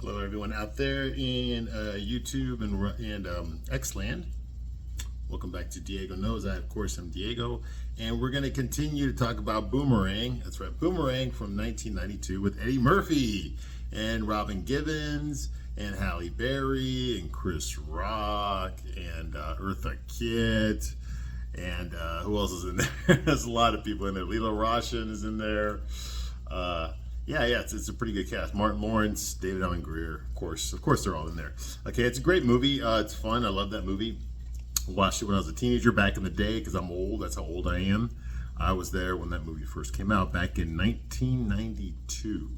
Hello, everyone out there in YouTube and Xland. Welcome back to Diego Knows. I, of course, am Diego, and we're going to continue to talk about Boomerang. That's right, Boomerang from 1992 with Eddie Murphy and Robin Givens and Halle Berry and Chris Rock and Eartha Kitt and who else is in there? There's a lot of people in there. Lila Roshan is in there. Yeah, it's a pretty good cast. Martin Lawrence, David Allen Greer, of course, they're all in there. Okay, it's a great movie. It's fun. I love that movie. Watched it when I was a teenager back in the day because I'm old. That's how old I am. I was there when that movie first came out back in 1992.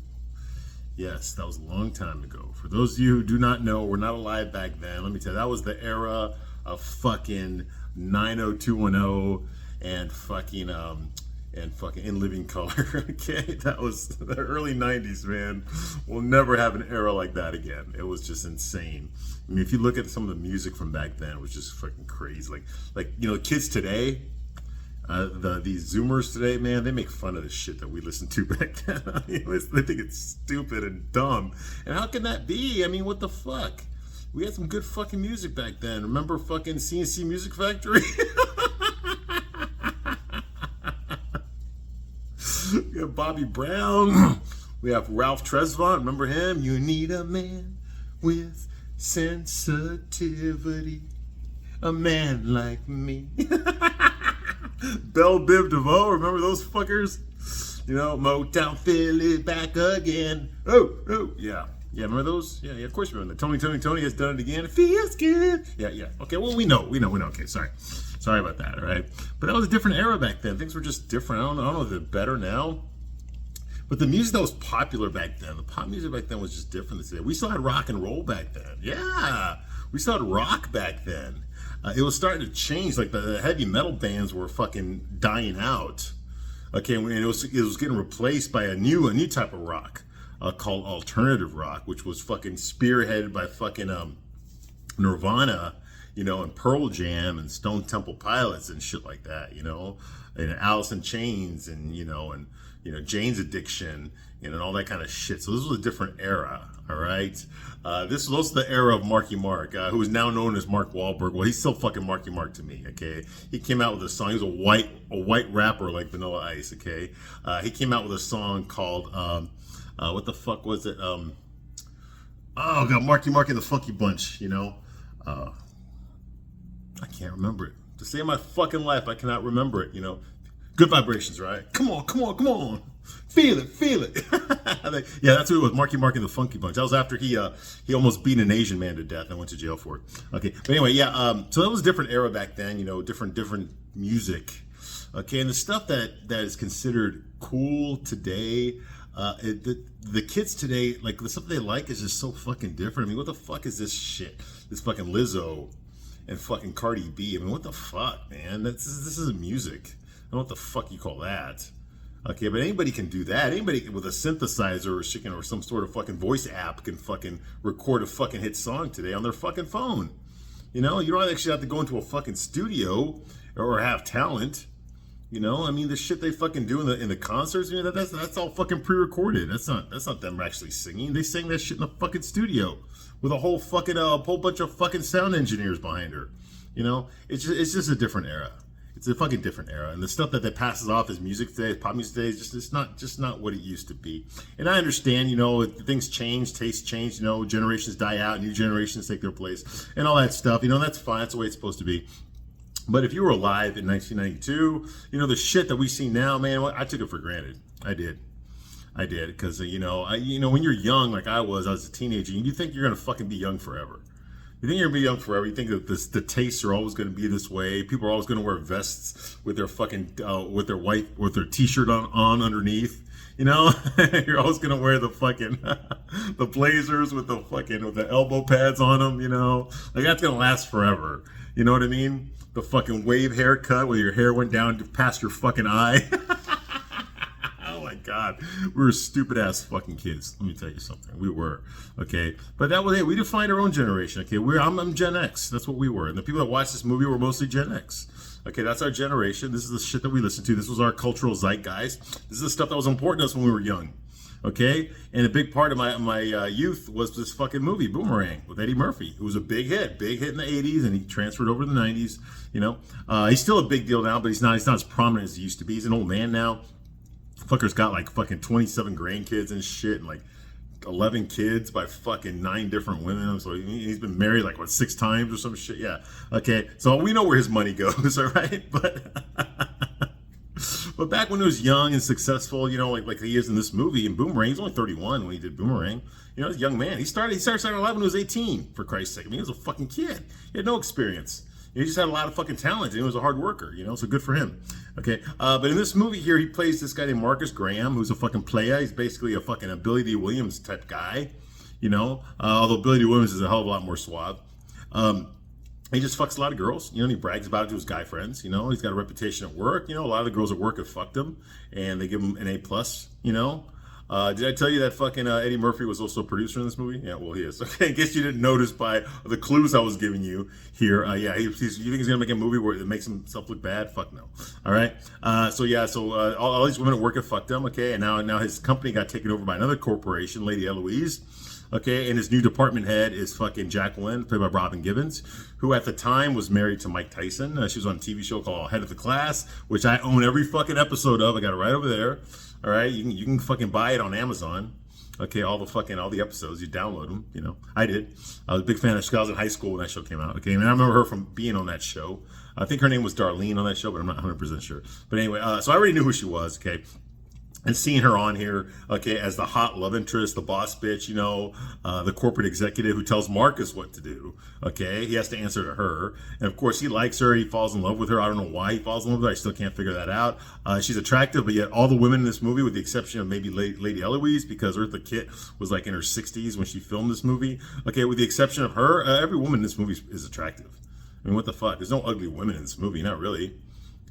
Yes, that was a long time ago. For those of you who do not know, we're not alive back then. Let me tell you, that was the era of fucking 90210 and fucking In Living Color. Okay, that was the early 90s, man. We'll never have an era like that again. It was just insane. I mean, if you look at some of the music from back then, it was just fucking crazy. Like kids today, these Zoomers today, man, they make fun of the shit that we listened to back then. They think it's stupid and dumb. And how can that be? I mean, what the fuck? We had some good fucking music back then. Remember fucking CNC Music Factory? We have Bobby Brown. We have Ralph Tresvant. Remember him? You need a man with sensitivity. A man like me. Belle Biv DeVoe. Remember those fuckers? You know, Motown Philly back again. Oh, yeah. Yeah, remember those? Yeah, of course you remember that. Tony has done it again. It feels good. Yeah. Okay, well, we know. Okay, sorry about that, all right? But that was a different era back then. Things were just different. I don't know if they're better now. But the music that was popular back then, the pop music back then was just different than today. We still had rock and roll back then. Yeah, we still had rock back then. It was starting to change. Like the heavy metal bands were fucking dying out. Okay, and it was getting replaced by a new type of rock called alternative rock, which was fucking spearheaded by fucking Nirvana, you know, and Pearl Jam and Stone Temple Pilots and shit like that, you know, and Alice in Chains and Jane's Addiction, and all that kind of shit. So this was a different era, all right? This was also the era of Marky Mark, who is now known as Mark Wahlberg. Well, he's still fucking Marky Mark to me, okay? He came out with a song. He was a white rapper like Vanilla Ice, okay? He came out with a song called, what the fuck was it? Oh, God, Marky Mark and the Funky Bunch, you know? I can't remember it. To save my fucking life, I cannot remember it, you know? Good Vibrations, right? Come on. Feel it. Yeah, that's who it was, Marky Mark and the Funky Bunch. That was after he almost beat an Asian man to death and went to jail for it. Okay, but anyway, yeah, so that was a different era back then, you know, different music. Okay, and the stuff that is considered cool today, the kids today, like, the stuff they like is just so fucking different. I mean, what the fuck is this shit? This fucking Lizzo and fucking Cardi B. I mean, what the fuck, man? This isn't music. I don't know what the fuck you call that. Okay, but anybody can do that. Anybody with a synthesizer or some sort of fucking voice app can fucking record a fucking hit song today on their fucking phone. You know, you don't actually have to go into a fucking studio or have talent. You know, I mean, the shit they fucking do in the concerts, you know, that's all fucking pre-recorded. That's not them actually singing. They sing that shit in the fucking studio with a whole bunch of fucking sound engineers behind her. You know, it's just a different era. It's a fucking different era, and the stuff that passes off as music today, as pop music today, is just not what it used to be. And I understand, you know, things change, tastes change, you know, generations die out, new generations take their place, and all that stuff. You know, that's fine. That's the way it's supposed to be. But if you were alive in 1992, you know, the shit that we see now, man, I took it for granted. I did, because when you're young, like I was a teenager, you think you're gonna fucking be young forever. You think you're gonna be young forever. You think that the tastes are always gonna be this way. People are always gonna wear vests with their fucking with their t-shirt on underneath. You know, you're always gonna wear the fucking the blazers with the elbow pads on them. You know, like that's gonna last forever. You know what I mean? The fucking wave haircut where your hair went down past your fucking eye. Oh my God, we were stupid ass fucking kids. Let me tell you something. We were, okay. But that was it. We defined our own generation. Okay, I'm Gen X. That's what we were. And the people that watched this movie were mostly Gen X. Okay, that's our generation. This is the shit that we listened to. This was our cultural zeitgeist. This is the stuff that was important to us when we were young. Okay, and a big part of my youth was this fucking movie Boomerang with Eddie Murphy. It was a big hit in the '80s, and he transferred over to the '90s. You know, he's still a big deal now, but he's not as prominent as he used to be. He's an old man now. Fucker's got like fucking 27 grandkids and shit, and like 11 kids by fucking 9 different women. So he's been married like what 6 times or some shit. Yeah. Okay. So we know where his money goes. All right. But back when he was young and successful, you know, like he is in this movie in Boomerang, he's only 31 when he did Boomerang. You know, he's a young man. He started starting live when he was 18, for Christ's sake. I mean, he was a fucking kid. He had no experience. He just had a lot of fucking talent, and he was a hard worker, you know, so good for him. Okay, but in this movie here, he plays this guy named Marcus Graham, who's a fucking player. He's basically a fucking Billy D. Williams type guy, you know, although Billy D. Williams is a hell of a lot more suave. He just fucks a lot of girls, you know, and he brags about it to his guy friends, you know. He's got a reputation at work, you know. A lot of the girls at work have fucked him, and they give him an A+, you know. Did I tell you that fucking Eddie Murphy was also a producer in this movie? Yeah, well, he is. Okay, I guess you didn't notice by the clues I was giving you here. Yeah, you think he's gonna make a movie where it makes himself look bad? Fuck no. All right. So all these women at work have fucked him. Okay, and now his company got taken over by another corporation, Lady Eloise. Okay, and his new department head is fucking Jacqueline, played by Robin Givens, who at the time was married to Mike Tyson. She was on a TV show called Head of the Class, which I own every fucking episode of. I got it right over there. All right, you can fucking buy it on Amazon. Okay, all the episodes, you download them. You know, I did. I was a big fan of. I was in high school when that show came out. Okay, and I remember her from being on that show. I think her name was Darlene on that show, but I'm not 100% sure. But anyway, so I already knew who she was. Okay. And seeing her on here, okay, as the hot love interest, the boss bitch, you know, the corporate executive who tells Marcus what to do, okay? He has to answer to her. And, of course, he likes her. He falls in love with her. I don't know why he falls in love with her. I still can't figure that out. She's attractive, but yet all the women in this movie, with the exception of maybe Lady Eloise, because Eartha Kitt was, like, in her 60s when she filmed this movie, okay, with the exception of her, every woman in this movie is attractive. I mean, what the fuck? There's no ugly women in this movie, not really.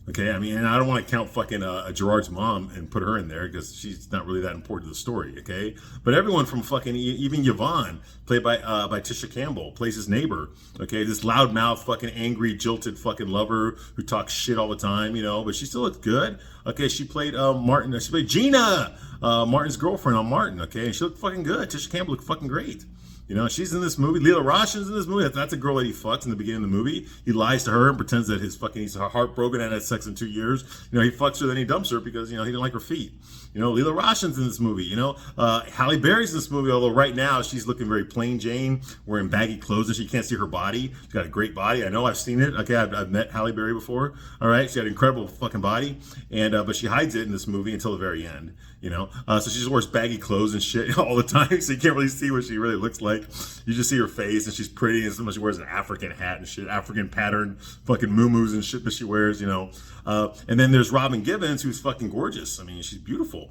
Okay, I mean, and I don't want to count fucking Gerard's mom and put her in there because she's not really that important to the story, okay? But everyone from fucking, even Yvonne, played by Tisha Campbell, plays his neighbor, okay? This loudmouth, fucking angry, jilted fucking lover who talks shit all the time, you know, but she still looks good. Okay, she played Martin, she played Gina, Martin's girlfriend on Martin, okay? And she looked fucking good. Tisha Campbell looked fucking great. You know, she's in this movie. Leela Roshan's in this movie. That's a girl that he fucks in the beginning of the movie. He lies to her and pretends that he's heartbroken and had sex in 2 years. You know, he fucks her, then he dumps her because, you know, he didn't like her feet. You know, Leela Roshan's in this movie. You know, Halle Berry's in this movie, although right now she's looking very plain Jane, wearing baggy clothes, and she can't see her body. She's got a great body. I know, I've seen it. Okay, I've met Halle Berry before. All right, she had an incredible fucking body, and but she hides it in this movie until the very end. You know, so she just wears baggy clothes and shit all the time, so you can't really see what she really looks like. You just see her face, and she's pretty, and sometimes she wears an African hat and shit, African pattern fucking muumuus and shit that she wears, you know. And then there's Robin Givens, who's fucking gorgeous. I mean, she's beautiful.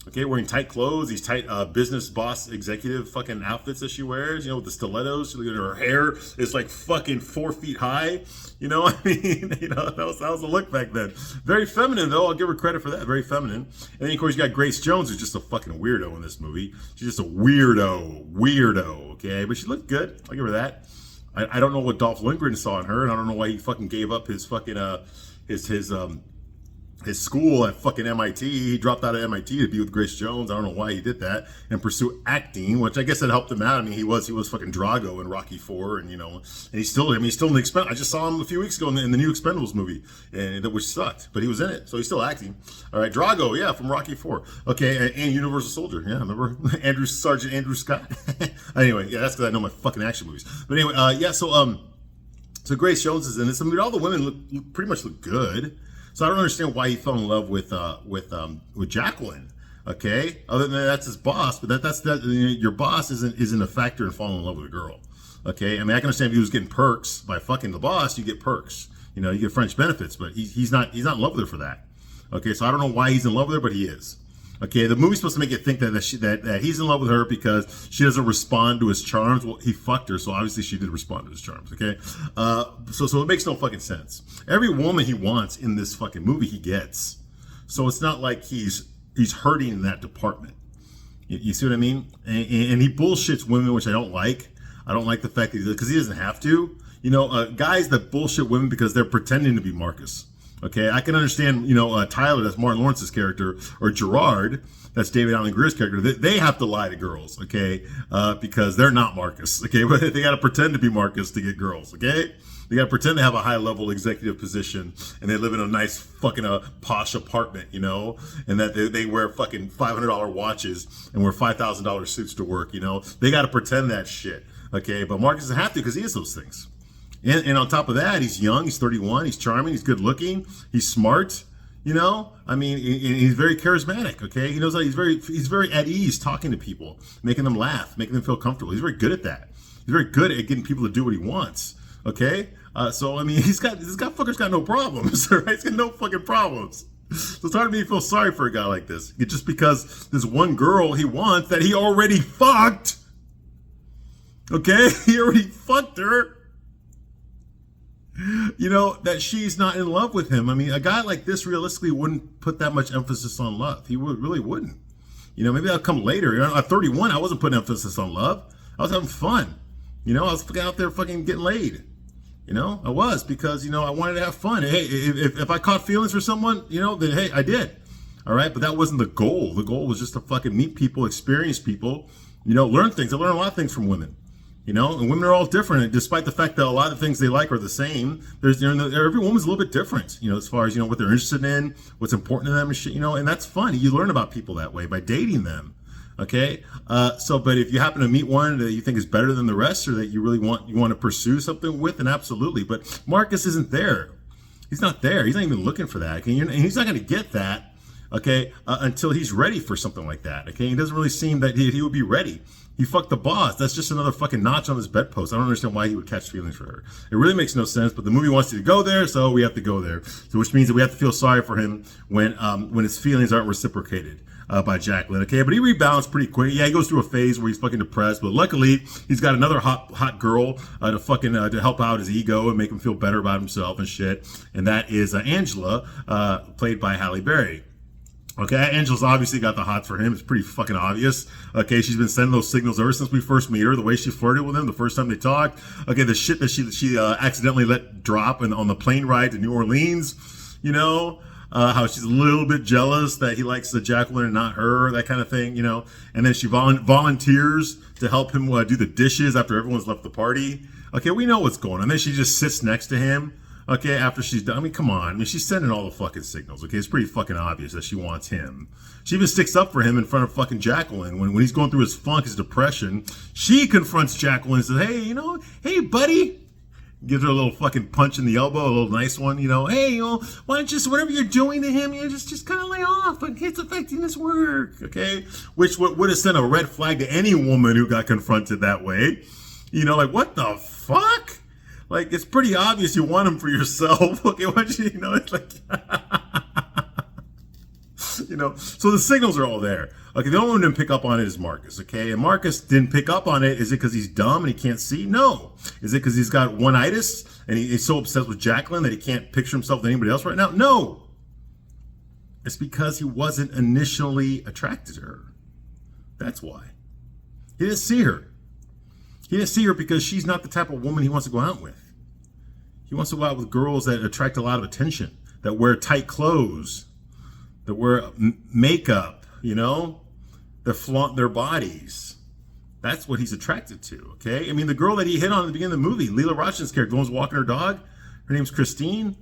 Okay, wearing tight clothes, these tight business boss executive fucking outfits that she wears, you know, with the stilettos. Her hair is like fucking 4 feet high. You know, I mean, you know, that was the look back then. Very feminine, though. I'll give her credit for that. Very feminine. And then, of course, you got Grace Jones, who's just a fucking weirdo in this movie. She's just a weirdo, okay? But she looked good. I'll give her that. I don't know what Dolph Lundgren saw in her, and I don't know why he fucking gave up his fucking, his school at fucking MIT. He dropped out of MIT to be with Grace Jones. I don't know why he did that and pursue acting, which I guess that helped him out. I mean, he was fucking Drago in Rocky IV, and you know, and he's still in the Expendables. I just saw him a few weeks ago in the new Expendables movie, and which sucked, but he was in it, so he's still acting. All right, Drago, yeah, from Rocky IV. Okay, and Universal Soldier, yeah, remember Sergeant Andrew Scott? Anyway, yeah, that's because I know my fucking action movies. But anyway, yeah, so Grace Jones is in this. I mean, all the women pretty much look good. So I don't understand why he fell in love with Jacqueline. Okay, other than that's his boss, but that's your boss isn't a factor in falling in love with a girl. Okay, I mean, I can understand if he was getting perks by fucking the boss, you get perks. You know, you get French benefits, but he's not in love with her for that. Okay, so I don't know why he's in love with her, but he is. Okay, the movie's supposed to make you think that he's in love with her because she doesn't respond to his charms. Well, he fucked her, so obviously she did respond to his charms. Okay, so it makes no fucking sense. Every woman he wants in this fucking movie he gets, so it's not like he's hurting in that department. You see what I mean? And he bullshits women, which I don't like. I don't like the fact that because he doesn't have to. You know, guys that bullshit women because they're pretending to be Marcus. Okay, I can understand, Tyler, that's Martin Lawrence's character, or Gerard, that's David Allen Greer's character. They have to lie to girls, okay, because they're not Marcus, okay? But they got to pretend to be Marcus to get girls, okay? They got to pretend they have a high-level executive position and they live in a nice fucking posh apartment, and that they wear fucking $500 watches and wear $5,000 suits to work, They got to pretend that shit, okay? But Marcus doesn't have to because he is those things. And on top of that, he's young, he's 31, he's charming, he's good looking, he's smart, I mean, he's very charismatic, okay? He knows that he's very at ease talking to people, making them laugh, making them feel comfortable. He's very good at that. He's very good at getting people to do what he wants, okay? So, I mean, this fucker's got no problems, right? He's got no fucking problems. So it's hard for me to feel sorry for a guy like this. It's just because this one girl he wants that he already fucked, okay? He already fucked her. That she's not in love with him. I mean, a guy like this realistically wouldn't put that much emphasis on love. He really wouldn't. Maybe that'll come later. At 31, I wasn't putting emphasis on love. I was having fun. I was out there fucking getting laid. I was, because, I wanted to have fun. Hey, if I caught feelings for someone, then hey, I did. All right. But that wasn't the goal. The goal was just to fucking meet people, experience people, learn things. I learned a lot of things from women. And women are all different. And despite the fact that a lot of things they like are the same, every woman's a little bit different, as far as, what they're interested in, what's important to them and shit, and that's fun. You learn about people that way by dating them. Okay. But if you happen to meet one that you think is better than the rest, or that you want to pursue something with, then absolutely. But Marcus isn't there. He's not there. He's not even looking for that. Okay? And he's not going to get that. Okay. Until he's ready for something like that. Okay. It doesn't really seem that he would be ready. He fucked the boss. That's just another fucking notch on his bedpost. I don't understand why he would catch feelings for her. It really makes no sense, but the movie wants you to go there, so we have to go there. So which means that we have to feel sorry for him when his feelings aren't reciprocated by Jacqueline. Okay, but he rebounds pretty quick. Yeah, he goes through a phase where he's fucking depressed, but luckily he's got another hot girl to help out his ego and make him feel better about himself and shit. And that is Angela, played by Halle Berry. Okay, Angela's obviously got the hots for him. It's pretty fucking obvious. Okay, she's been sending those signals ever since we first meet her. The way she flirted with him the first time they talked. Okay, the shit that she accidentally let drop on the plane ride to New Orleans. How she's a little bit jealous that he likes the Jacqueline and not her, that kind of thing. And then she volunteers to help him do the dishes after everyone's left the party. Okay, we know what's going on. And then she just sits next to him. Okay, after she's done. I mean, come on. I mean, she's sending all the fucking signals. Okay, it's pretty fucking obvious that she wants him. She even sticks up for him in front of fucking Jacqueline when he's going through his funk, his depression. She confronts Jacqueline and says, hey, hey, buddy. Gives her a little fucking punch in the elbow, a little nice one, hey, why don't you just, whatever you're doing to him, just kind of lay off. Okay, it's affecting his work. Okay, which would have sent a red flag to any woman who got confronted that way. Like, what the fuck? Like, it's pretty obvious you want him for yourself. Okay, what it's like, so the signals are all there. Okay, the only one who didn't pick up on it is Marcus. Okay, and Marcus didn't pick up on it. Is it because he's dumb and he can't see? No. Is it because he's got one-itis and he's so obsessed with Jacqueline that he can't picture himself with anybody else right now? No. It's because he wasn't initially attracted to her. That's why. He didn't see her. He didn't see her because she's not the type of woman he wants to go out with. He wants to go out with girls that attract a lot of attention, that wear tight clothes, that wear makeup, that flaunt their bodies. That's what he's attracted to, okay? I mean, the girl that he hit on at the beginning of the movie, Leela Rochen's character, the one who's walking her dog, her name's Christine.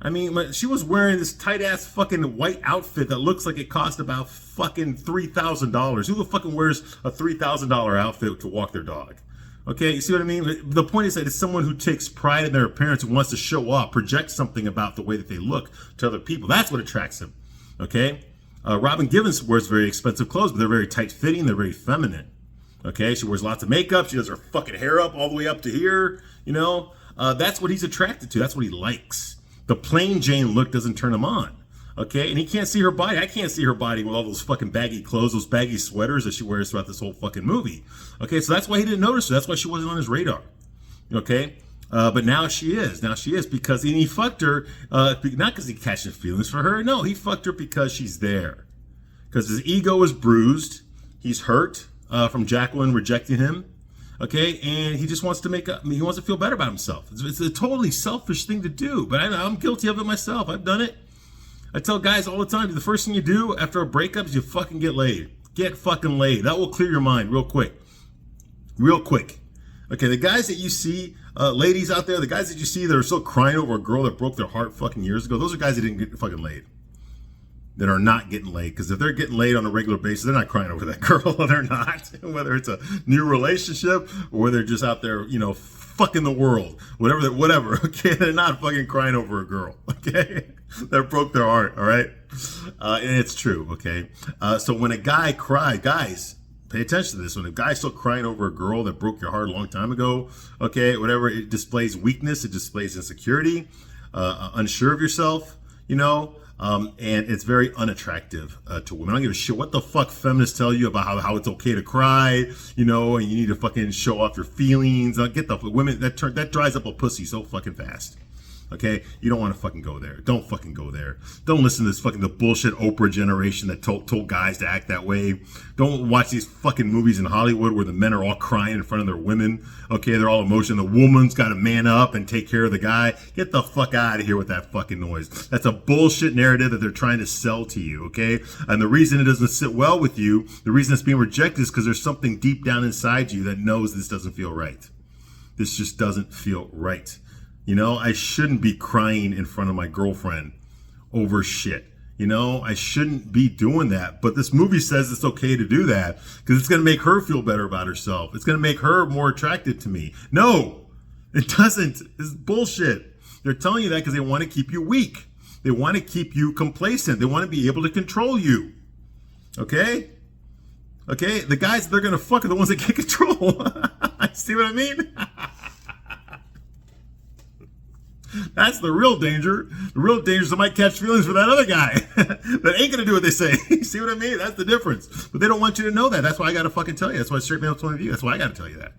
I mean, she was wearing this tight-ass fucking white outfit that looks like it cost about fucking $3,000. Who the fucking wears a $3,000 outfit to walk their dog? Okay, you see what I mean? The point is that it's someone who takes pride in their appearance and wants to show off, project something about the way that they look to other people. That's what attracts him, okay? Robin Givens wears very expensive clothes, but they're very tight-fitting, they're very feminine, okay? She wears lots of makeup, she does her fucking hair up all the way up to here, That's what he's attracted to, that's what he likes. The plain Jane look doesn't turn him on. Okay, and he can't see her body. I can't see her body with all those fucking baggy clothes, those baggy sweaters that she wears throughout this whole fucking movie. Okay, so that's why he didn't notice her. That's why she wasn't on his radar. Okay, but now she is. Now she is because he fucked her, not because he catches feelings for her. No, he fucked her because she's there. Because his ego is bruised. He's hurt from Jacqueline rejecting him. Okay, and he just wants to he wants to feel better about himself. It's a totally selfish thing to do, but I'm guilty of it myself. I've done it. I tell guys all the time, the first thing you do after a breakup is you fucking get laid. Get fucking laid. That will clear your mind real quick. Real quick. Okay, the guys that you see, ladies out there, the guys that you see that are still crying over a girl that broke their heart fucking years ago, those are guys that didn't get fucking laid. That are not getting laid. Because if they're getting laid on a regular basis, they're not crying over that girl. They're not. Whether it's a new relationship or whether they're just out there, fucking the world. Whatever. Okay, they're not fucking crying over a girl. Okay, that broke their heart. All right, and it's true. Okay, so when a guy cries, guys, pay attention to this. When a guy's still crying over a girl that broke your heart a long time ago, okay, whatever, it displays weakness. It displays insecurity, unsure of yourself. And it's very unattractive to women. I don't give a shit what the fuck feminists tell you about how it's okay to cry, and you need to fucking show off your feelings. Get the women that dries up a pussy so fucking fast. Okay, you don't want to fucking go there. Don't fucking go there. Don't listen to the bullshit Oprah generation that told guys to act that way. Don't watch these fucking movies in Hollywood where the men are all crying in front of their women. Okay, they're all emotional. The woman's got to man up and take care of the guy. Get the fuck out of here with that fucking noise. That's a bullshit narrative that they're trying to sell to you. Okay, and the reason it doesn't sit well with you, the reason it's being rejected is because there's something deep down inside you that knows this doesn't feel right. This just doesn't feel right. I shouldn't be crying in front of my girlfriend over shit. I shouldn't be doing that. But this movie says it's okay to do that because it's going to make her feel better about herself. It's going to make her more attractive to me. No, it doesn't. It's bullshit. They're telling you that because they want to keep you weak. They want to keep you complacent. They want to be able to control you. Okay? Okay? The guys they're going to fuck are the ones that get control. See what I mean? That's the real danger. The real danger is I might catch feelings for that other guy that ain't going to do what they say. See what I mean? That's the difference. But they don't want you to know that. That's why I got to fucking tell you. That's why Straight Male Point of View. That's why I got to tell you that.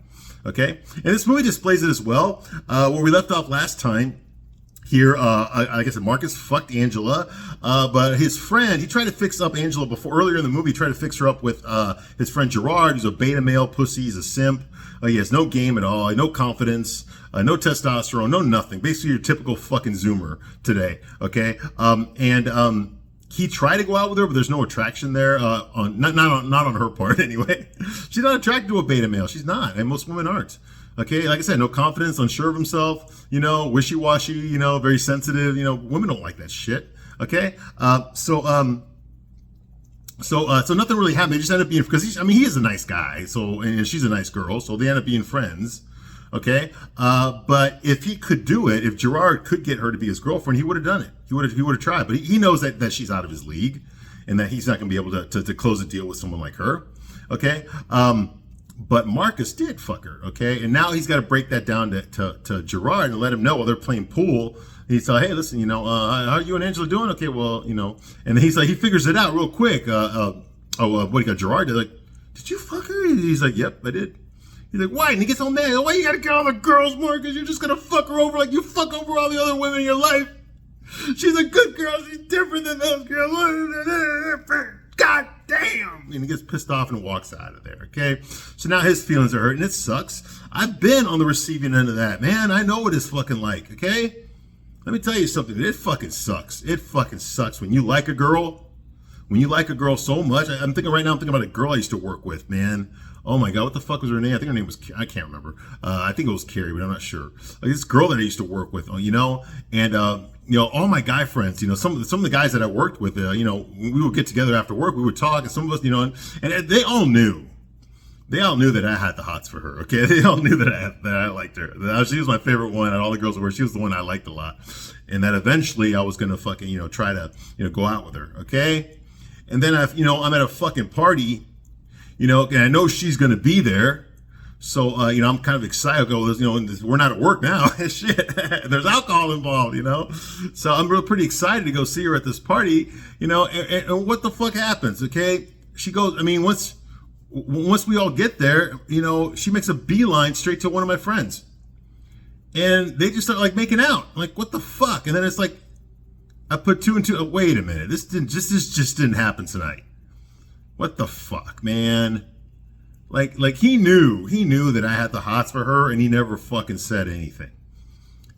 Okay? And this movie displays it as well. Where we left off last time, here, like I said, Marcus fucked Angela, but his friend, he tried to fix up Angela earlier in the movie, he tried to fix her up with his friend Gerard, who's a beta male pussy, he's a simp, he has no game at all, no confidence, no testosterone, no nothing, basically your typical fucking Zoomer today, okay? He tried to go out with her, but there's no attraction there, not on her part anyway. She's not attracted to a beta male, she's not, and most women aren't. Okay, like I said, no confidence, unsure of himself, wishy-washy, very sensitive, women don't like that shit. Okay, so nothing really happened. They just ended up being, because he is a nice guy, and she's a nice girl, so they end up being friends. Okay, but if he could do it, if Gerard could get her to be his girlfriend, he would have done it. He would have tried, but he knows that she's out of his league, and that he's not going to be able to close a deal with someone like her. Okay, but Marcus did fuck her, okay? And now he's got to break that down to Gerard and let him know while they're playing pool. He's like, hey, listen, how are you and Angela doing? Okay, well, and he's like, he figures it out real quick. What do you got, Gerard? They're like, did you fuck her? He's like, yep, I did. He's like, why? And he gets all mad. Why you got to get all the girls, Marcus? You're just going to fuck her over like you fuck over all the other women in your life. She's a good girl. She's different than those girls. God damn! And he gets pissed off and walks out of there, okay? So now his feelings are hurt, and it sucks. I've been on the receiving end of that, man. I know what it's fucking like, okay? Let me tell you something. It fucking sucks. It fucking sucks when you like a girl. When you like a girl so much. I'm thinking about a girl I used to work with, man. Oh my God, what the fuck was her name? I think her name was, I can't remember. I think it was Carrie, but I'm not sure. Like this girl that I used to work with, and all my guy friends, some of the guys that I worked with, we would get together after work, we would talk, and some of us, and they all knew. They all knew that I had the hots for her, okay? They all knew that I liked her. She was my favorite one, and all the girls were, she was the one I liked a lot. And that eventually I was going to fucking, try to, go out with her, okay? And then I'm at a fucking party, and I know she's going to be there. So, I'm kind of excited. I go, we're not at work now. Shit, there's alcohol involved, So I'm pretty excited to go see her at this party, and what the fuck happens, okay? She goes, once we all get there, she makes a beeline straight to one of my friends. And they just start, making out. I'm like, what the fuck? And then it's like, I put two and two, wait a minute. This just didn't happen tonight. What the fuck, man? Like he knew that I had the hots for her, and he never fucking said anything.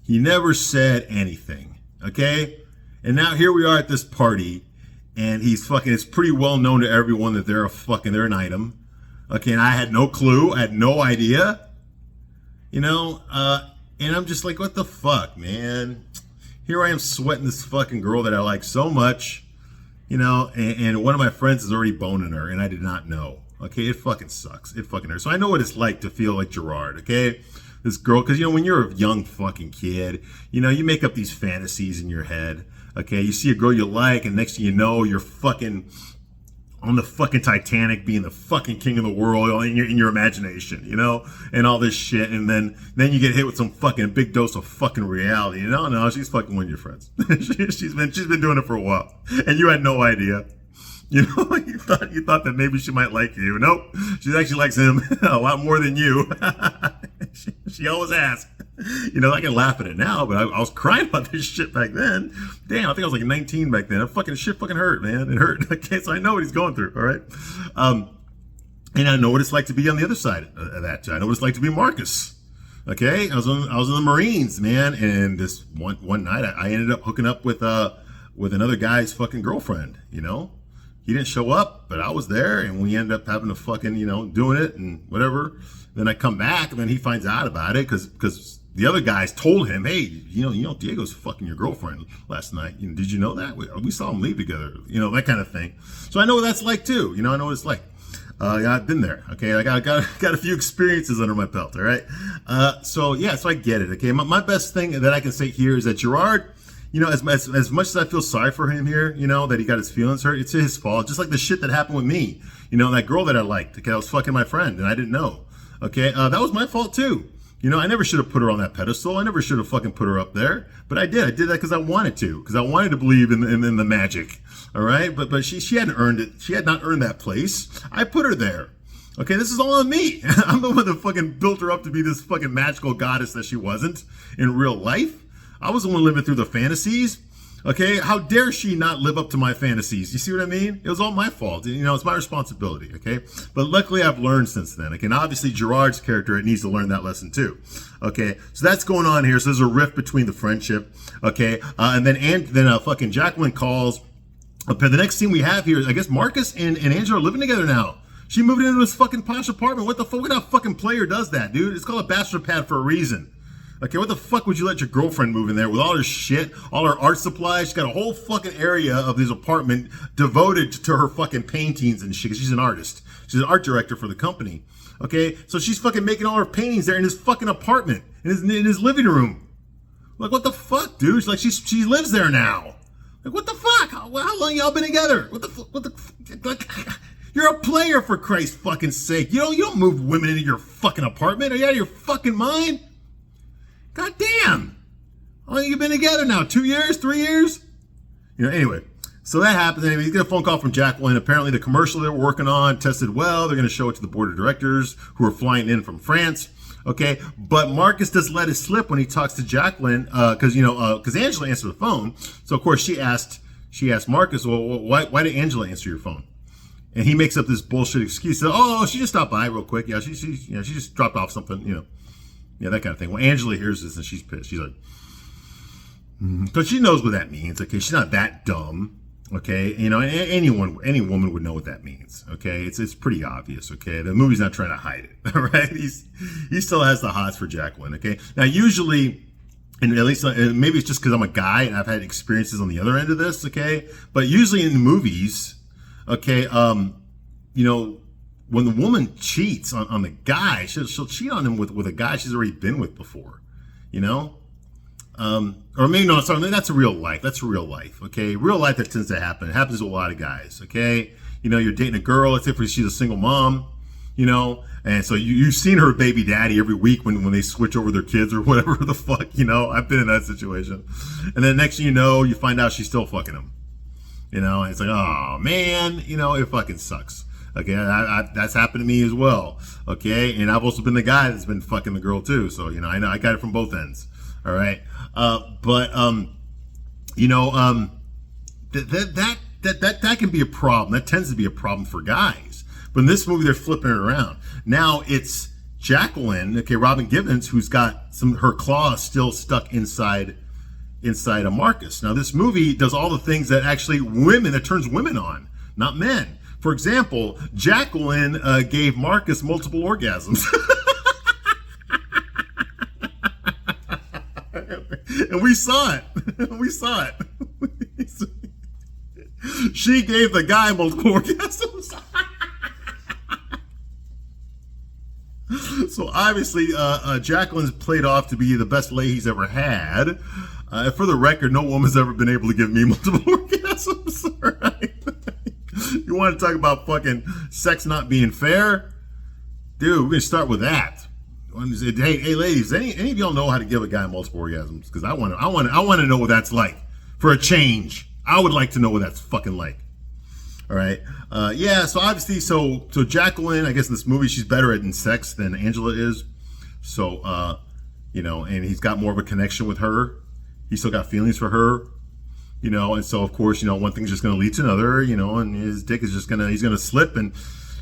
He never said anything. Okay? And now here we are at this party, and it's pretty well known to everyone that they're an item. Okay, and I had no clue, I had no idea. And I'm just like, what the fuck, man? Here I am sweating this fucking girl that I like so much, and one of my friends is already boning her, and I did not know. Okay, it fucking sucks. It fucking hurts. So I know what it's like to feel like Gerard, okay? This girl, because, when you're a young fucking kid, you make up these fantasies in your head, okay? You see a girl you like, and next thing you know, you're fucking on the fucking Titanic being the fucking king of the world in your imagination, and all this shit. And then you get hit with some fucking big dose of fucking reality. No, she's fucking one of your friends. she's been doing it for a while, and you had no idea. You thought that maybe she might like you. Nope, she actually likes him a lot more than you. she always asks. I can laugh at it now, but I was crying about this shit back then. Damn, I think I was like 19 back then. Shit fucking hurt, man. It hurt. Okay, so I know what he's going through. All right, and I know what it's like to be on the other side of that. I know what it's like to be Marcus. Okay, I was in the Marines, man, and this one night I ended up hooking up with another guy's fucking girlfriend. He didn't show up, but I was there, and we ended up having to fucking, doing it and whatever. Then I come back, and then he finds out about it because the other guys told him, hey, Diego's fucking your girlfriend last night. Did you know that? We saw him leave together, that kind of thing. So I know what that's like too. I know what it's like. Yeah, I've been there. Okay, I got a few experiences under my belt. All right. So I get it. Okay, my best thing that I can say here is that Gerard, as much as I feel sorry for him here, that he got his feelings hurt, it's his fault. Just like the shit that happened with me, that girl that I liked, okay, I was fucking my friend and I didn't know. Okay, that was my fault too. I never should have put her on that pedestal. I never should have fucking put her up there, but I did. I did that because I wanted to, because I wanted to believe in the magic. All right, but she hadn't earned it. She had not earned that place. I put her there. Okay, this is all on me. I'm the one that fucking built her up to be this fucking magical goddess that she wasn't in real life. I was the one living through the fantasies. Okay, how dare she not live up to my fantasies? You see what I mean? It was all my fault. It's my responsibility. Okay, but luckily I've learned since then. Okay, and obviously Gerard's character, it needs to learn that lesson too. Okay, so that's going on here. So there's a rift between the friendship. Okay, and then fucking Jacqueline calls. Okay, the next scene we have here is, I guess, Marcus and Angela are living together now. She moved into this fucking posh apartment. What the fuck? What kind of fucking player does that, dude? It's called a bachelor pad for a reason. Okay, what the fuck would you let your girlfriend move in there with all her shit, all her art supplies? She's got a whole fucking area of this apartment devoted to her fucking paintings and shit, because she's an artist. She's an art director for the company. Okay, so she's fucking making all her paintings there in his fucking apartment, in his living room. Like, what the fuck, dude? She lives there now. Like, what the fuck? How long y'all been together? What the like, you're a player, for Christ's fucking sake. You don't move women into your fucking apartment. Are you out of your fucking mind? God damn. How long you been together now? 2 years? 3 years? Anyway. So that happens. Anyway, you get a phone call from Jacqueline. Apparently the commercial they were working on tested well. They're going to show it to the board of directors who are flying in from France. Okay. But Marcus does let it slip when he talks to Jacqueline, because Angela answered the phone. So of course she asked Marcus, well, why did Angela answer your phone? And he makes up this bullshit excuse. So, she just stopped by real quick. Yeah, she just dropped off something, Yeah, that kind of thing. Well, Angela hears this and she's pissed. She's like, because she knows what that means. Okay, she's not that dumb. Okay, any woman would know what that means. Okay, it's pretty obvious. Okay, the movie's not trying to hide it. All right, he still has the hots for Jacqueline. Okay, now usually, and at least maybe it's just because I'm a guy and I've had experiences on the other end of this. Okay, but usually in movies, okay, when the woman cheats on the guy, she'll cheat on him with a guy she's already been with before, or maybe no, sorry, that's real life. That's real life, okay? Real life, that tends to happen. It happens to a lot of guys, okay? You're dating a girl, let's say she's a single mom, and so you've seen her baby daddy every week when they switch over their kids or whatever the fuck, I've been in that situation. And then next thing you know, you find out she's still fucking him, and it's like, oh man, it fucking sucks. Okay, that's happened to me as well. Okay, and I've also been the guy that's been fucking the girl too. So I know I got it from both ends. All right, that can be a problem. That tends to be a problem for guys. But in this movie, they're flipping it around. Now it's Jacqueline, okay, Robin Givens, who's got her claws still stuck inside a Marcus. Now this movie does all the things that that turns women on, not men. For example, Jacqueline gave Marcus multiple orgasms. And we saw it. We saw it. She gave the guy multiple orgasms. So obviously, Jacqueline's played off to be the best lay he's ever had. For the record, no woman's ever been able to give me multiple orgasms. Right? You want to talk about fucking sex not being fair? Dude, we're gonna start with that. Hey, ladies, any of y'all know how to give a guy multiple orgasms? Because I want to know what that's like. For a change, I would like to know what that's fucking like. All right, yeah. So obviously, so Jacqueline, I guess in this movie, she's better at sex than Angela is. So and he's got more of a connection with her. He's still got feelings for her, and so of course, one thing's just going to lead to another, and his dick is he's going to slip and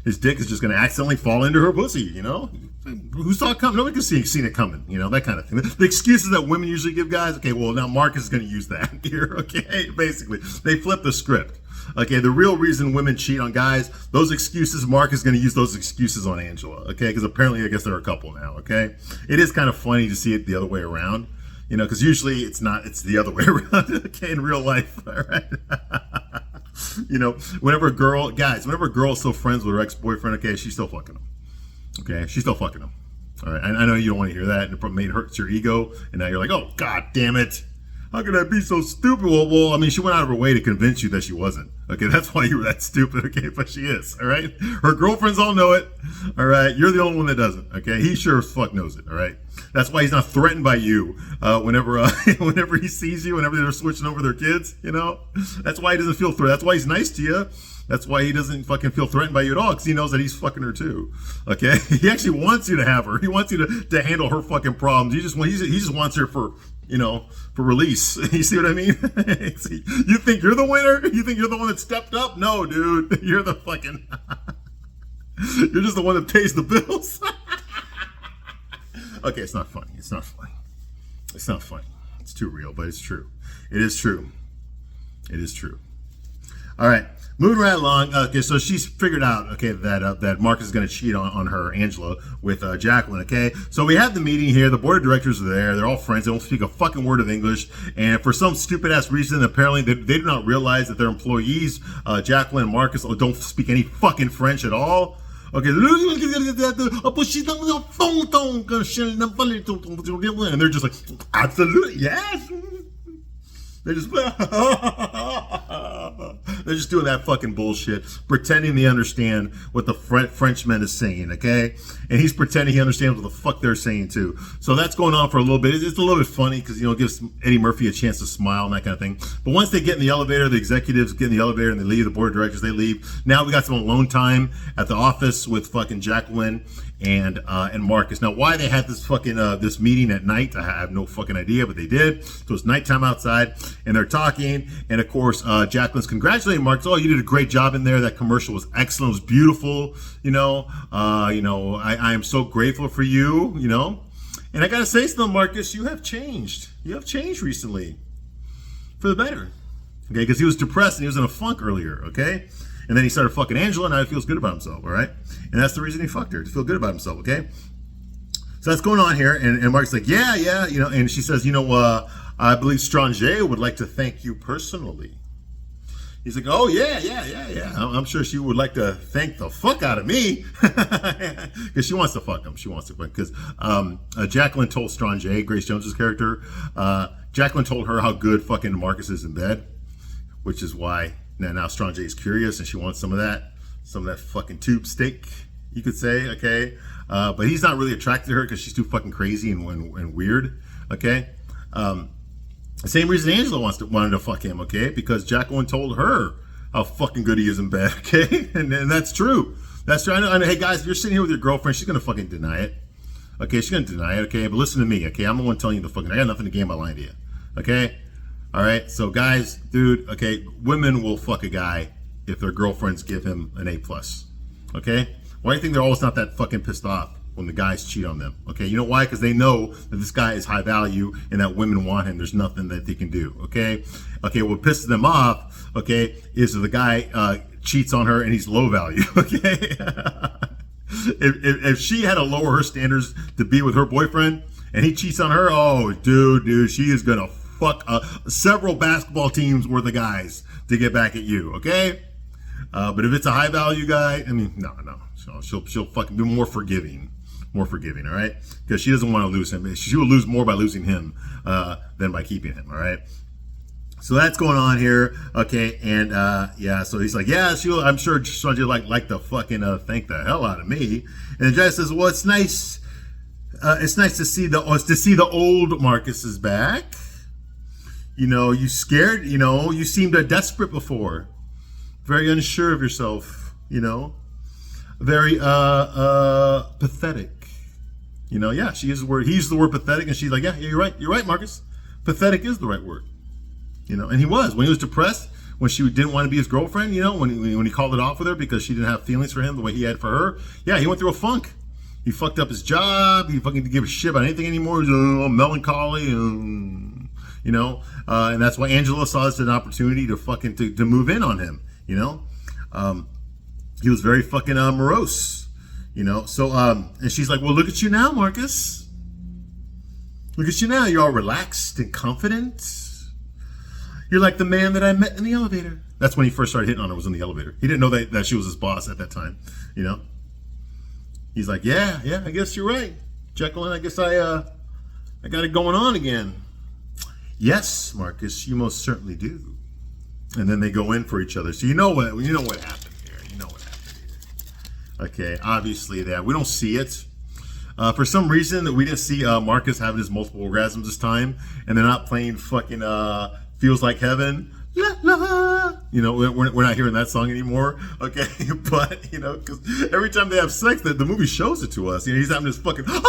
his dick is just going to accidentally fall into her pussy, Who saw it coming? Nobody could seen it coming, that kind of thing. The excuses that women usually give guys, okay, well, now Marcus is going to use that here, okay? Basically, they flip the script. Okay, the real reason women cheat on guys, those excuses, Mark is going to use those excuses on Angela, okay? Because apparently, I guess they're a couple now, okay? It is kind of funny to see it the other way around, because usually it's the other way around, okay, in real life, all right? Whenever a girl is still friends with her ex-boyfriend, okay, she's still fucking him. Okay, she's still fucking him. All right, I know you don't want to hear that, and it probably hurts your ego, and now you're like, oh, God damn it. How could I be so stupid? Well, I mean, she went out of her way to convince you that she wasn't. Okay, that's why you were that stupid, okay, but she is, all right? Her girlfriends all know it, all right? You're the only one that doesn't, okay? He sure as fuck knows it, all right? That's why he's not threatened by you whenever he sees you, whenever they're switching over their kids, That's why he doesn't feel threatened. That's why he's nice to you. That's why he doesn't fucking feel threatened by you at all, because he knows that he's fucking her too, okay? He actually wants you to have her. He wants you to handle her fucking problems. He just wants her for release. You see what I mean? You think you're the winner? You think you're the one that stepped up? No, dude. You're the fucking... You're just the one that pays the bills. Okay, it's not funny. It's not funny. It's not funny. It's too real, but it's true. It is true. It is true. All right. Moving right along. Okay, so she's figured out, okay, that Marcus is going to cheat on her, Angela, with Jacqueline, okay? So we have the meeting here. The board of directors are there. They're all friends. They don't speak a fucking word of English. And for some stupid-ass reason, apparently, they do not realize that their employees, Jacqueline and Marcus, don't speak any fucking French at all. Okay, and they're just like, absolutely, yes. They're just doing that fucking bullshit, pretending they understand what the Frenchman is saying, okay? And he's pretending he understands what the fuck they're saying too. So that's going on for a little bit. It's a little bit funny because, it gives Eddie Murphy a chance to smile and that kind of thing. But once they get in the elevator, the executives get in the elevator and they leave, the board of directors, they leave. Now we got some alone time at the office with fucking Jacqueline and Marcus. Now, why they had this fucking this meeting at night, I have no fucking idea, but they did. So it's nighttime outside, and they're talking. And of course, Jacqueline's congratulating Marcus. Oh, you did a great job in there. That commercial was excellent. It was beautiful. I am so grateful for you. And I gotta say something, Marcus. You have changed. You have changed recently for the better. Okay, because he was depressed and he was in a funk earlier. Okay. And then he started fucking Angela, and now he feels good about himself, all right? And that's the reason he fucked her, to feel good about himself, okay? So that's going on here, and Mark's like, yeah, and she says, I believe Stranger would like to thank you personally. He's like, oh, yeah. I'm sure she would like to thank the fuck out of me. Because she wants to fuck him. She wants to fuck because Jacqueline told Stranger, Grace Jones's character, Jacqueline told her how good fucking Marcus is in bed, which is why... Now Stranger is curious and she wants some of that fucking tube steak, you could say, okay? But he's not really attracted to her because she's too fucking crazy and weird, okay? The same reason Angela wanted to fuck him, okay? Because Jacqueline told her how fucking good he is in bed, okay? And that's true. That's true. I know, hey guys, if you're sitting here with your girlfriend, she's gonna fucking deny it, okay? She's gonna deny it, okay? But listen to me, okay? I'm the one telling you I got nothing to gain by lying to you, okay? All right, so guys, dude, okay, women will fuck a guy if their girlfriends give him an A+. Okay? Why do you think they're always not that fucking pissed off when the guys cheat on them? Okay? You know why? Because they know that this guy is high value and that women want him. There's nothing that they can do. Okay? Okay, what pisses them off, okay, is that the guy cheats on her and he's low value. Okay? if she had to lower her standards to be with her boyfriend and he cheats on her, oh, dude, she is gonna fuck several basketball teams worth of guys to get back at you, okay? But if it's a high value guy, I mean, no. She'll fucking be more forgiving, all right? Because she doesn't want to lose him. She will lose more by losing him than by keeping him, all right? So that's going on here, okay? And yeah, so he's like, yeah, I'm sure she'll like to fucking thank the hell out of me. And Jay says, well, it's nice. It's nice to see the old Marcus is back. You know, you scared. You know, you seemed desperate before, very unsure of yourself. You know, very pathetic. You know, yeah, she uses the word. He used the word pathetic, and she's like, yeah, you're right, Marcus. Pathetic is the right word. You know, and he was when he was depressed, when she didn't want to be his girlfriend. You know, when he called it off with her because she didn't have feelings for him the way he had for her. Yeah, he went through a funk. He fucked up his job. He fucking didn't give a shit about anything anymore. He was melancholy, you know, and that's why Angela saw this as an opportunity to fucking to move in on him. You know, he was very fucking morose. You know, so and she's like, well, look at you now, Marcus. Look at you now. You're all relaxed and confident. You're like the man that I met in the elevator. That's when he first started hitting on her, was in the elevator. He didn't know that she was his boss at that time, you know. He's like, yeah, I guess you're right, Jacqueline. I guess I got it going on again. Yes, Marcus, you most certainly do. And then they go in for each other. So you know what happened here. You know what happened here. Okay, obviously that we don't see it. For some reason that we didn't see Marcus having his multiple orgasms this time, and they're not playing fucking Feels Like Heaven. La, la. You know, we're not hearing that song anymore, okay? But, you know, because every time they have sex, the movie shows it to us. You know, he's having this fucking, I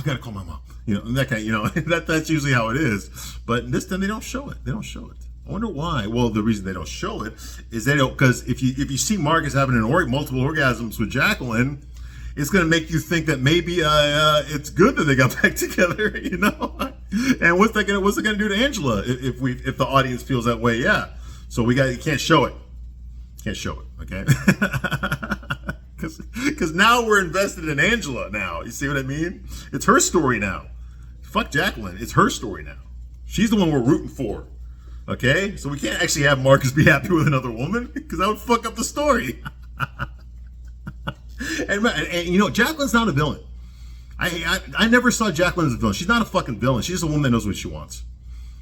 gotta call my mom. You know, that kind of, you know, that's usually how it is. But this time they don't show it. I wonder why. Well, the reason they don't show it is they don't, because if you see Marcus having multiple orgasms with Jacqueline, it's going to make you think that maybe it's good that they got back together, you know? And what's it going to do to Angela if the audience feels that way? Yeah. So you can't show it. Okay? Because now we're invested in Angela now. You see what I mean? It's her story now. Fuck Jacqueline. It's her story now. She's the one we're rooting for. Okay? So we can't actually have Marcus be happy with another woman because that would fuck up the story. And you know, Jacqueline's not a villain. I never saw Jacqueline as a villain. She's not a fucking villain. She's just a woman that knows what she wants.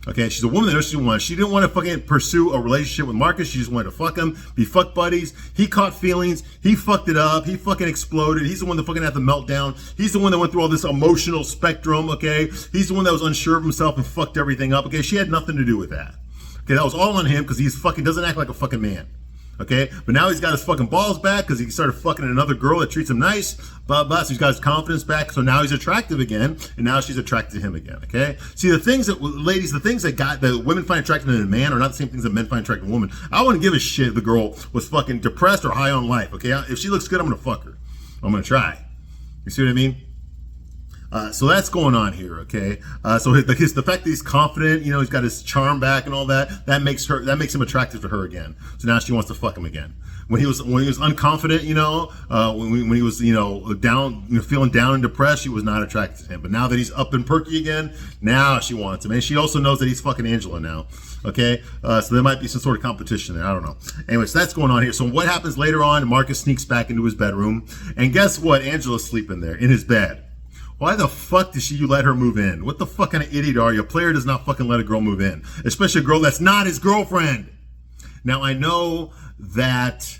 Okay, she's a woman that knows what she wants. She didn't want to fucking pursue a relationship with Marcus. She just wanted to fuck him, be fuck buddies. He caught feelings. He fucked it up. He fucking exploded. He's the one that fucking had the meltdown. He's the one that went through all this emotional spectrum, okay? He's the one that was unsure of himself and fucked everything up, okay? She had nothing to do with that. Okay, that was all on him because he's fucking doesn't act like a fucking man. Okay, but now he's got his fucking balls back because he started fucking another girl that treats him nice, blah, blah. So he's got his confidence back. So now he's attractive again, and now she's attracted to him again, okay? See, the things that women find attractive in a man are not the same things that men find attractive in a woman. I wouldn't give a shit if the girl was fucking depressed or high on life, okay? If she looks good, I'm going to fuck her. I'm going to try. You see what I mean? So that's going on here, okay? So the fact that he's confident, you know, he's got his charm back and all that makes him attractive to her again. So now she wants to fuck him again. When he was unconfident, you know, when he was, you know, down, you know, feeling down and depressed, she was not attracted to him. But now that he's up and perky again, now she wants him, and she also knows that he's fucking Angela now. Okay, so there might be some sort of competition there. I don't know. Anyways, that's going on here. So what happens later on? Marcus sneaks back into his bedroom, and guess what? Angela's sleeping there in his bed. Why the fuck did you let her move in? What the fuck kind of idiot are you? A player does not fucking let a girl move in, especially a girl that's not his girlfriend. Now, I know that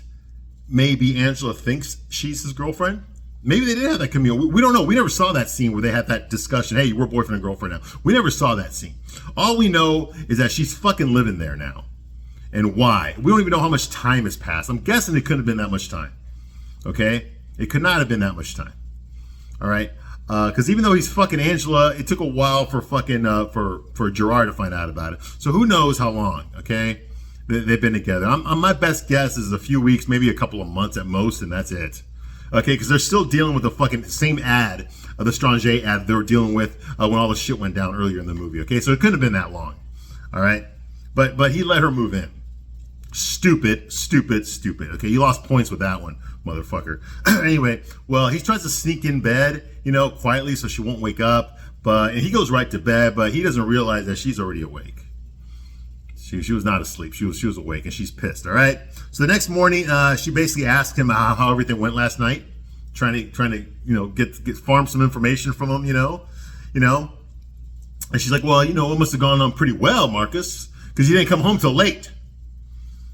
maybe Angela thinks she's his girlfriend. Maybe they did have that communal. We don't know. We never saw that scene where they had that discussion. Hey, we're boyfriend and girlfriend now. We never saw that scene. All we know is that she's fucking living there now. And why? We don't even know how much time has passed. I'm guessing it couldn't have been that much time. Okay? It could not have been that much time. All right? Because even though he's fucking Angela, it took a while for fucking for Gerard to find out about it. So who knows how long? Okay, they've been together. My best guess is a few weeks, maybe a couple of months at most, and that's it. Okay, because they're still dealing with the fucking same ad, the Stranger ad they were dealing with when all the shit went down earlier in the movie. Okay, so it couldn't have been that long. All right, but he let her move in. Stupid. Okay, you lost points with that one, motherfucker. Anyway, well, he tries to sneak in bed, quietly so she won't wake up. And he goes right to bed, but he doesn't realize that she's already awake. She was not asleep. She was awake, and she's pissed. All right. So the next morning, she basically asked him how everything went last night, trying to get farm some information from him, And she's like, well, it must have gone on pretty well, Marcus, because you didn't come home till late.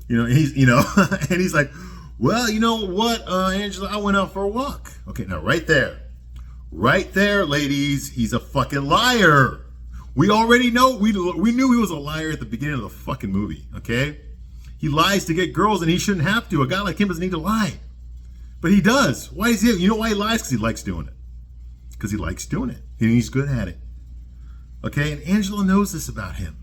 And he's like, well, you know what, Angela, I went out for a walk. Okay, now right there, ladies, he's a fucking liar. We already know, we knew he was a liar at the beginning of the fucking movie, okay? He lies to get girls and he shouldn't have to. A guy like him doesn't need to lie. But he does. Why is he? You know why he lies? Because he likes doing it. Because he likes doing it. And he's good at it. Okay? And Angela knows this about him.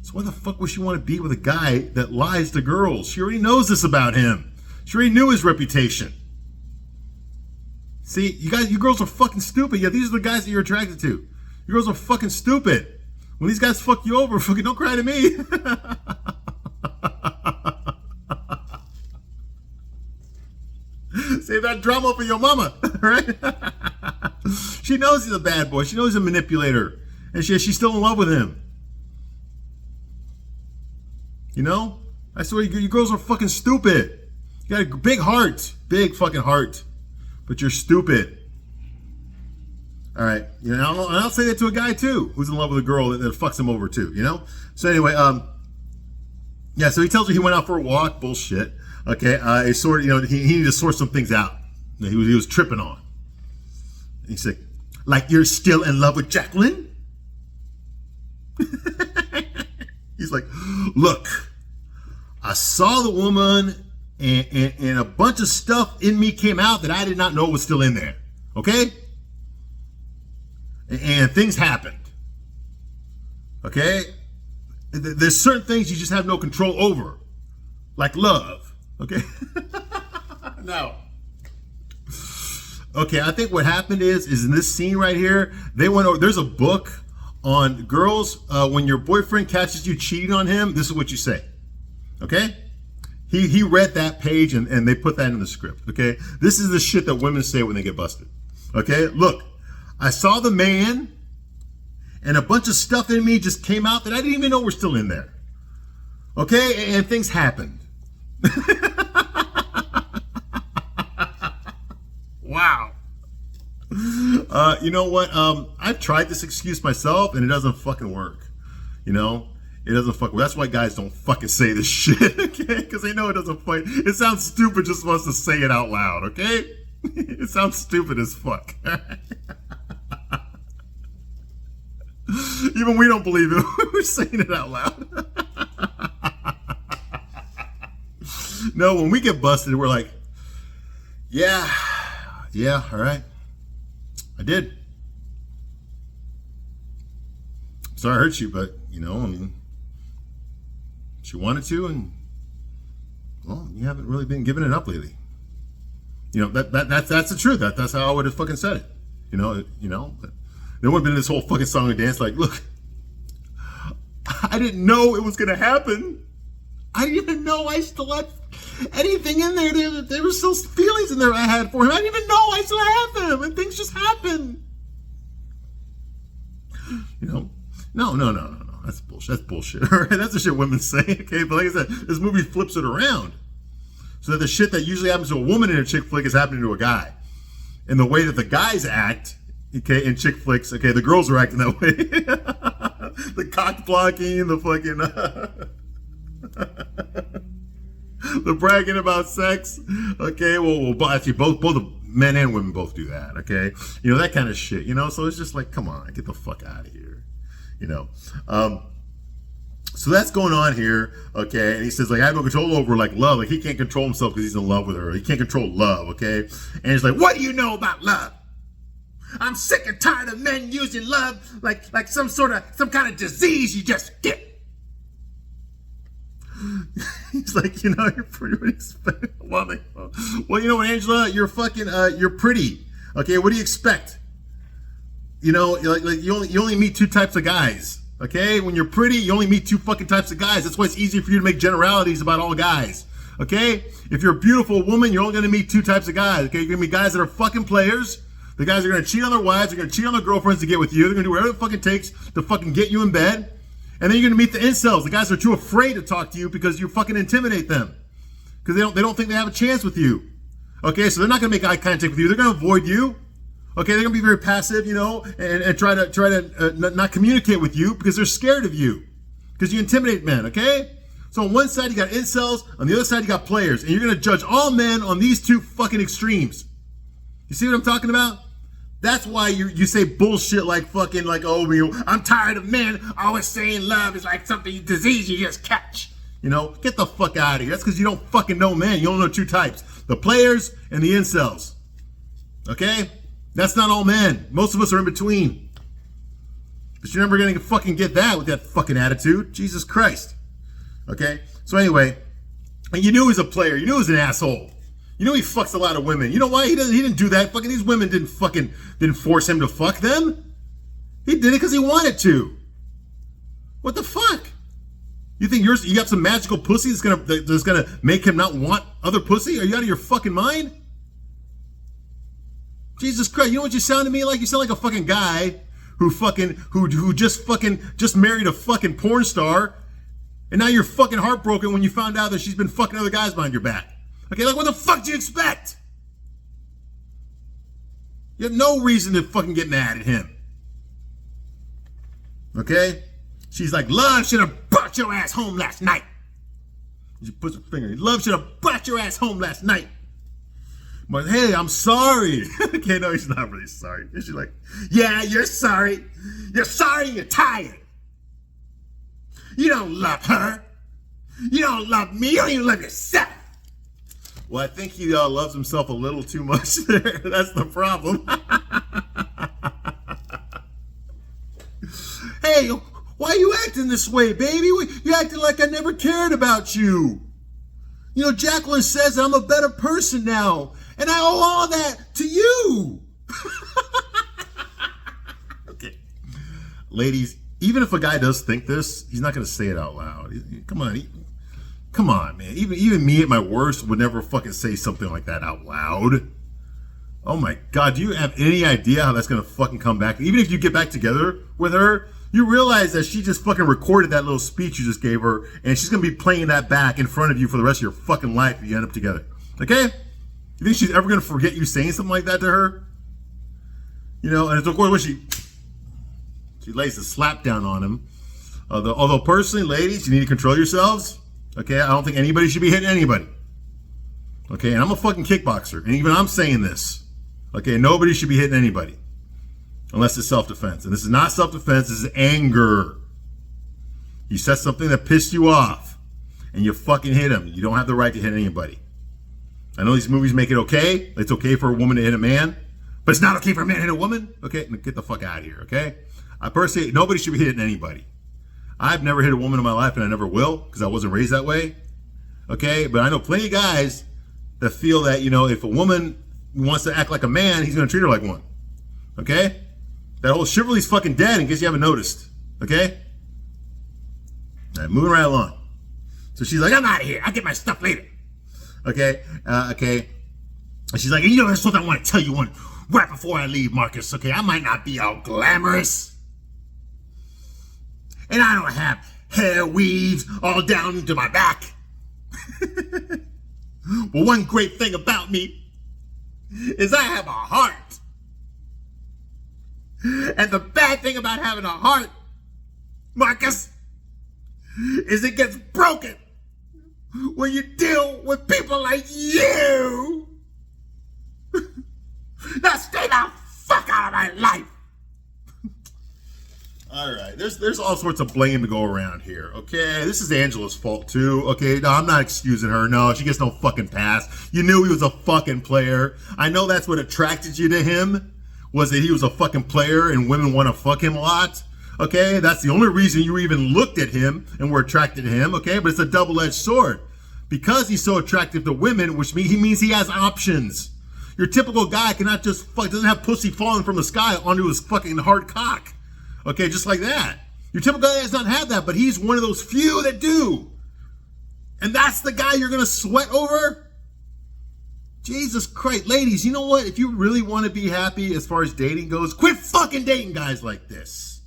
So why the fuck would she want to be with a guy that lies to girls? She already knows this about him. She already knew his reputation. See, you girls are fucking stupid. Yeah, these are the guys that you're attracted to. You girls are fucking stupid. When these guys fuck you over, fucking don't cry to me. Save that drama for your mama, right? She knows he's a bad boy. She knows he's a manipulator. And she's still in love with him. I swear you girls are fucking stupid. You got a big heart. Big fucking heart. But you're stupid. All right, and I'll say that to a guy too, who's in love with a girl that fucks him over too, So anyway, yeah. So he tells her he went out for a walk. Bullshit. Okay, he needed to sort some things out that he was tripping on. And he said, like you're still in love with Jacqueline? He's like, look, I saw the woman, and a bunch of stuff in me came out that I did not know was still in there. Okay. And things happened. Okay? There's certain things you just have no control over. Like love. Okay? No. Okay, I think what happened is in this scene right here, there's a book on girls, when your boyfriend catches you cheating on him, this is what you say. Okay? He read that page and they put that in the script. Okay? This is the shit that women say when they get busted. Okay? Look. I saw the man, and a bunch of stuff in me just came out that I didn't even know were still in there. Okay? And things happened. Wow. You know what? I've tried this excuse myself, and it doesn't fucking work. It doesn't fuck. That's why guys don't fucking say this shit, okay? Because they know it doesn't fuck. It sounds stupid just wants to say it out loud, okay? It sounds stupid as fuck. Even we don't believe it. We're saying it out loud. No, when we get busted, we're like, yeah, all right. I did. Sorry I hurt you, but, she wanted to, and, well, you haven't really been giving it up lately. That's the truth. That's how I would have fucking said it. But there would have been this whole fucking song and dance like, look, I didn't know it was going to happen. I didn't even know I still had anything in there. There were still feelings in there I had for him. I didn't even know I still had them, and things just happen. No. That's bullshit. All right, that's the shit women say, okay? But like I said, this movie flips it around. So that the shit that usually happens to a woman in a chick flick is happening to a guy. And the way that the guys act, okay, in chick flicks, okay, the girls are acting that way. The cock blocking, the fucking, the bragging about sex, okay, well, actually, both men and women both do that, okay? That kind of shit, so it's just like, come on, get the fuck out of here, So that's going on here, okay? And he says, like, I have no control over, like, love. Like, he can't control himself because he's in love with her. He can't control love, okay? And he's like, what do you know about love? I'm sick and tired of men using love like some kind of disease you just get. He's like, you know, you're pretty. What do you expect? Well, you know what, Angela, you're fucking, you're pretty. Okay, what do you expect? You know, like you only meet two types of guys. Okay, when you're pretty, you only meet two fucking types of guys. That's why it's easier for you to make generalities about all guys. Okay, if you're a beautiful woman, you're only gonna meet two types of guys. Okay, you're gonna meet guys that are fucking players. The guys are gonna cheat on their wives, they're gonna cheat on their girlfriends to get with you. They're gonna do whatever it fucking takes to fucking get you in bed. And then you're gonna meet the incels, the guys that are too afraid to talk to you because you fucking intimidate them. Because they don't think they have a chance with you. Okay, so they're not gonna make eye contact with you. They're gonna avoid you. Okay, they're gonna be very passive, you know, and try to not communicate with you because they're scared of you, because you intimidate men. Okay, so on one side you got incels, on the other side you got players, and you're gonna judge all men on these two fucking extremes. You see what I'm talking about? That's why you say bullshit like fucking like, oh, I'm tired of men always saying love is like something disease you just catch. You know, get the fuck out of here. That's because you don't fucking know men. You don't know two types: the players and the incels. Okay. That's not all men. Most of us are in between. But you're never going to fucking get that with that fucking attitude. Jesus Christ. Okay? So anyway, and you knew he was a player. You knew he was an asshole. You knew he fucks a lot of women. You know why? He didn't do that. Fucking these women didn't force him to fuck them. He did it because he wanted to. What the fuck? You think you got some magical pussy that's gonna make him not want other pussy? Are you out of your fucking mind? Jesus Christ, you know what you sound to me like? You sound like a fucking guy who just married a fucking porn star, and now you're fucking heartbroken when you found out that she's been fucking other guys behind your back. Okay, like what the fuck do you expect? You have no reason to fucking get mad at him. Okay? She's like, love should have brought your ass home last night. She puts her finger in. Love should have brought your ass home last night. But hey, I'm sorry. Okay, no, he's not really sorry. She's like, yeah, you're sorry. You're sorry and you're tired. You don't love her. You don't love me. You don't even love yourself. Well, I think he loves himself a little too much there. That's the problem. Hey, why are you acting this way, baby? You acting like I never cared about you. You know, Jacqueline says that I'm a better person now. And I owe all that to you. Okay. Ladies, even if a guy does think this, he's not going to say it out loud. Come on, man. Even me at my worst would never fucking say something like that out loud. Oh my God, do you have any idea how that's going to fucking come back? Even if you get back together with her, you realize that she just fucking recorded that little speech you just gave her, and she's going to be playing that back in front of you for the rest of your fucking life if you end up together. Okay? You think she's ever going to forget you saying something like that to her? You know, and of course when she lays the slap down on him. Although personally, ladies, you need to control yourselves. Okay, I don't think anybody should be hitting anybody. Okay, and I'm a fucking kickboxer, and even I'm saying this. Okay, nobody should be hitting anybody. Unless it's self-defense. And this is not self-defense, this is anger. You said something that pissed you off, and you fucking hit him. You don't have the right to hit anybody. I know these movies make it okay. It's okay for a woman to hit a man, but it's not okay for a man to hit a woman. Okay, get the fuck out of here, okay? I personally, nobody should be hitting anybody. I've never hit a woman in my life, and I never will, because I wasn't raised that way. Okay, but I know plenty of guys that feel that, you know, if a woman wants to act like a man, he's going to treat her like one. Okay? That whole chivalry's fucking dead in case you haven't noticed. Okay? All right, moving right along. So she's like, I'm out of here. I'll get my stuff later. Okay? Okay. And she's like, you know, there's something I want to tell you right before I leave, Marcus. Okay? I might not be all glamorous. And I don't have hair weaves all down into my back. But one great thing about me is I have a heart. And the bad thing about having a heart, Marcus, is it gets broken when you deal with people like you. Now stay the fuck out of my life. All right, there's all sorts of blame to go around here, okay? This is Angela's fault too, okay? No, I'm not excusing her. No, she gets no fucking pass. You knew he was a fucking player. I know that's what attracted you to him, was that he was a fucking player and women want to fuck him a lot, okay? That's the only reason you even looked at him and were attracted to him, okay? But it's a double-edged sword. because he's so attractive to women, which means he has options. Your typical guy cannot just doesn't have pussy falling from the sky onto his fucking hard cock. Okay, just like that. Your typical guy does not have that, but he's one of those few that do. And that's the guy you're gonna sweat over? Jesus Christ. Ladies, you know what? If you really want to be happy as far as dating goes, quit fucking dating guys like this.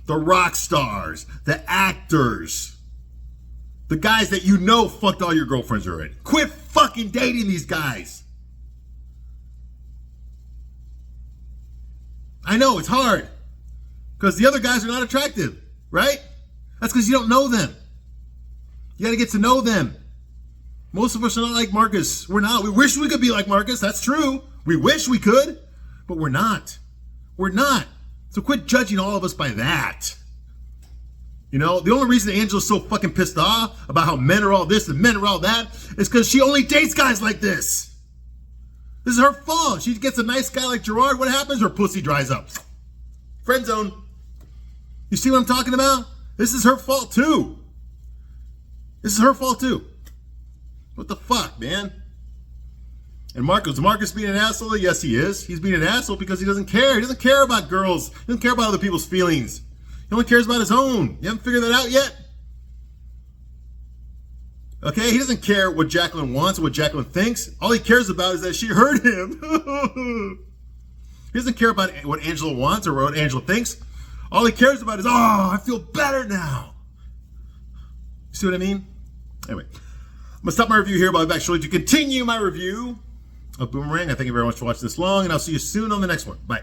The rock stars, the actors, the guys that you know fucked all your girlfriends already. Quit fucking dating these guys. I know, it's hard. Because the other guys are not attractive, right? That's because you don't know them. You got to get to know them. Most of us are not like Marcus. We're not. We wish we could be like Marcus. That's true. We wish we could. But we're not. We're not. So quit judging all of us by that. You know, the only reason Angela's so fucking pissed off about how men are all this and men are all that is because she only dates guys like this. This is her fault. She gets a nice guy like Gerard. What happens? Her pussy dries up. Friend zone. You see what I'm talking about? This is her fault too. This is her fault too. What the fuck, man? And Marcus being an asshole? Yes, he is. He's being an asshole because he doesn't care. He doesn't care about girls. He doesn't care about other people's feelings. He only cares about his own. You haven't figured that out yet? Okay, he doesn't care what Jacqueline wants or what Jacqueline thinks. All he cares about is that she hurt him. He doesn't care about what Angela wants or what Angela thinks. All he cares about is, oh, I feel better now. You see what I mean? Anyway, I'm going to stop my review here, but I'll be back shortly to continue my review of Boomerang. I thank you very much for watching this long, and I'll see you soon on the next one. Bye.